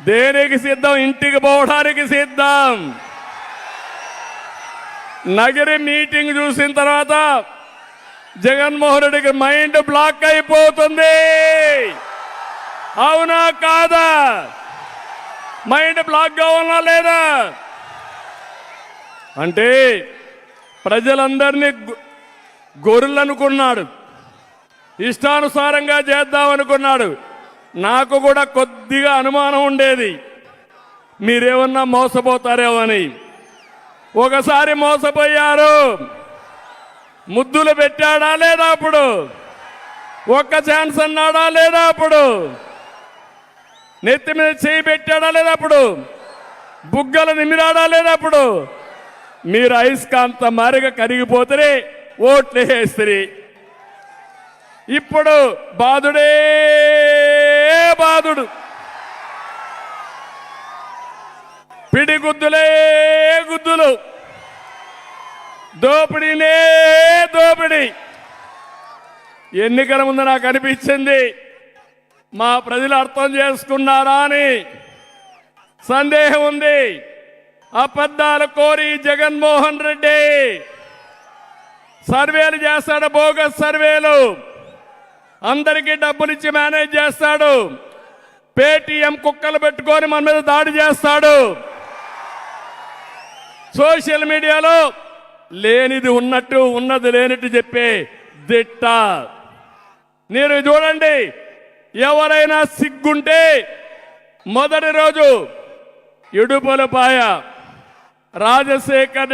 దేనికి సిద్ధం? ఇంటికి పోవడానికి సిద్ధం. నగరి మీటింగ్ చూసిన తర్వాత జగన్మోహన్ రెడ్డికి మైండ్ బ్లాక్ అయిపోతుంది. అవునా కాదా? మైండ్ బ్లాక్ గా ఉన్నా లేదా? అంటే ప్రజలందరినీ గొర్రెలు అనుకున్నాడు, ఇష్టానుసారంగా చేద్దామనుకున్నాడు. నాకు కూడా కొద్దిగా అనుమానం ఉండేది, మీరేమన్నా మోసపోతారేమో అని. ఒకసారి మోసపోయారు. ముద్దులు పెట్టాడా లేదా? అప్పుడు ఒక్క ఛాన్స్ అన్నాడా లేదా? అప్పుడు నెత్తి మీద చేయి పెట్టాడా లేదా? అప్పుడు బుగ్గలు నిమిరాడా లేదా? అప్పుడు మీరు అయస్కాంత మారిగా కరిగిపోతే ఓట్లు వేస్తారు. ఇప్పుడు బాధుడే బాధుడు, పిడిగుద్దులే గుద్దులు, దోపిడీనే దోపిడీ. ఎన్నికల ముందు నాకు అనిపించింది, మా ప్రజలు అర్థం చేసుకున్నారా అని సందేహం ఉంది. అబద్ధాలు కోరి జగన్మోహన్ రెడ్డి సర్వేలు చేస్తాడు, బోగస్ సర్వేలు, అందరికీ డబ్బులిచ్చి మేనేజ్ చేస్తాడు, పేటీఎం కుక్కలు పెట్టుకొని మన మీద దాడి చేస్తాడు. సోషల్ మీడియాలో లేనిది ఉన్నట్టు, ఉన్నది లేనట్టు చెప్పే దిట్ట. మీరు చూడండి, ఎవరైనా సిగ్గుంటే మొదటి రోజు ఇడుపులపాయ రాజశేఖర్